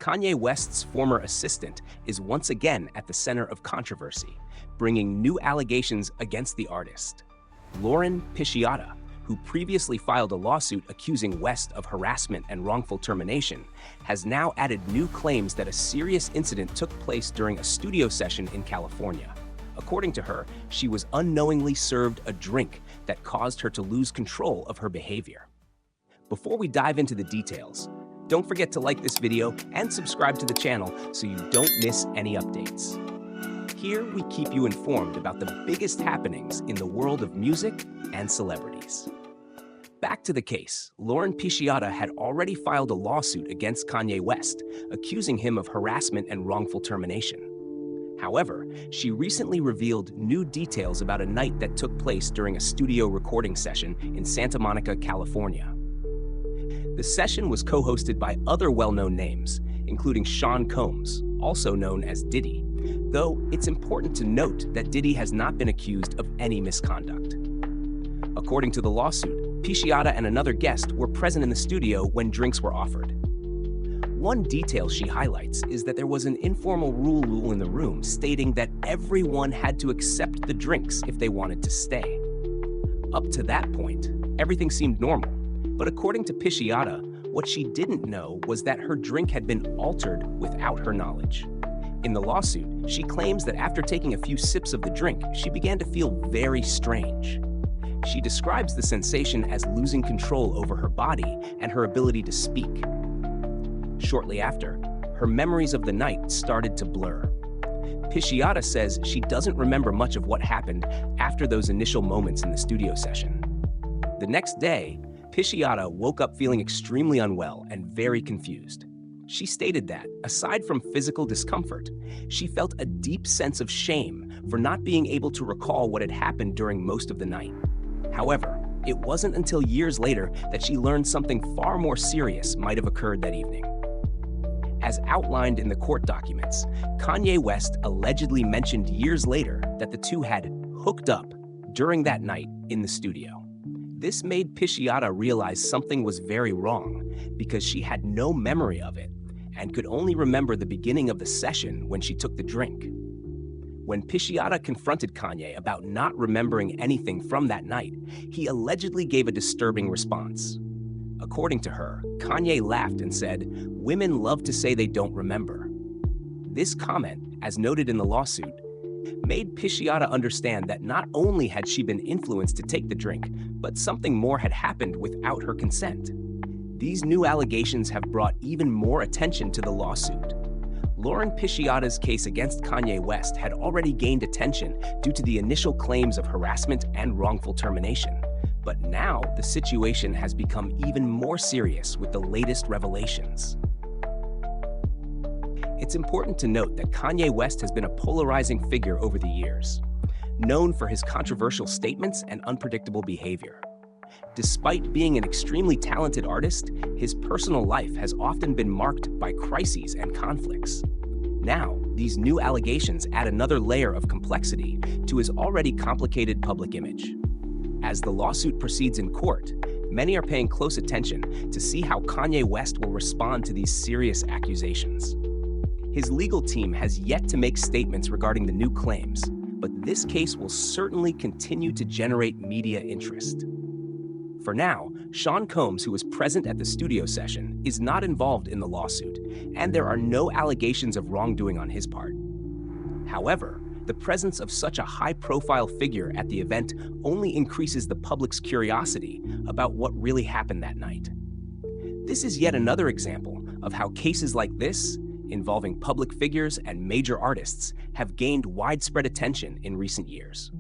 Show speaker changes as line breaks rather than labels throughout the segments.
Kanye West's former assistant is once again at the center of controversy, bringing new allegations against the artist. Lauren Pisciotta, who previously filed a lawsuit accusing West of harassment and wrongful termination, has now added new claims that a serious incident took place during a studio session in California. According to her, she was unknowingly served a drink that caused her to lose control of her behavior. Before we dive into the details, don't forget to like this video and subscribe to the channel so you don't miss any updates. Here we keep you informed about the biggest happenings in the world of music and celebrities. Back to the case, Lauren Pisciotta had already filed a lawsuit against Kanye West, accusing him of harassment and wrongful termination. However, she recently revealed new details about a night that took place during a studio recording session in Santa Monica, California. The session was co-hosted by other well-known names, including Sean Combs, also known as Diddy, though it's important to note that Diddy has not been accused of any misconduct. According to the lawsuit, Pisciotta and another guest were present in the studio when drinks were offered. One detail she highlights is that there was an informal rule in the room stating that everyone had to accept the drinks if they wanted to stay. Up to that point, everything seemed normal, but according to Pisciotta, what she didn't know was that her drink had been altered without her knowledge. In the lawsuit, she claims that after taking a few sips of the drink, she began to feel very strange. She describes the sensation as losing control over her body and her ability to speak. Shortly after, her memories of the night started to blur. Pisciotta says she doesn't remember much of what happened after those initial moments in the studio session. The next day, Pisciotta woke up feeling extremely unwell and very confused. She stated that, aside from physical discomfort, she felt a deep sense of shame for not being able to recall what had happened during most of the night. However, it wasn't until years later that she learned something far more serious might have occurred that evening. As outlined in the court documents, Kanye West allegedly mentioned years later that the two had hooked up during that night in the studio. This made Pisciotta realize something was very wrong because she had no memory of it and could only remember the beginning of the session when she took the drink. When Pisciotta confronted Kanye about not remembering anything from that night, he allegedly gave a disturbing response. According to her, Kanye laughed and said, "Women love to say they don't remember." This comment, as noted in the lawsuit, made Pisciotta understand that not only had she been influenced to take the drink, but something more had happened without her consent. These new allegations have brought even more attention to the lawsuit. Lauren Pisciotta's case against Kanye West had already gained attention due to the initial claims of harassment and wrongful termination. But now the situation has become even more serious with the latest revelations. It's important to note that Kanye West has been a polarizing figure over the years, known for his controversial statements and unpredictable behavior. Despite being an extremely talented artist, his personal life has often been marked by crises and conflicts. Now, these new allegations add another layer of complexity to his already complicated public image. As the lawsuit proceeds in court, many are paying close attention to see how Kanye West will respond to these serious accusations. His legal team has yet to make statements regarding the new claims, but this case will certainly continue to generate media interest. For now, Sean Combs, who was present at the studio session, is not involved in the lawsuit, and there are no allegations of wrongdoing on his part. However, the presence of such a high-profile figure at the event only increases the public's curiosity about what really happened that night. This is yet another example of how cases like this, involving public figures and major artists, have gained widespread attention in recent years.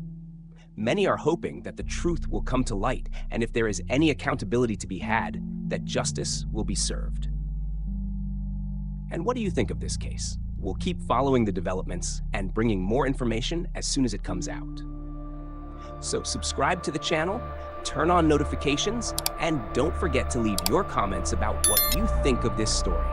Many are hoping that the truth will come to light, and if there is any accountability to be had, that justice will be served. And what do you think of this case? We'll keep following the developments and bringing more information as soon as it comes out. So subscribe to the channel, turn on notifications, and don't forget to leave your comments about what you think of this story.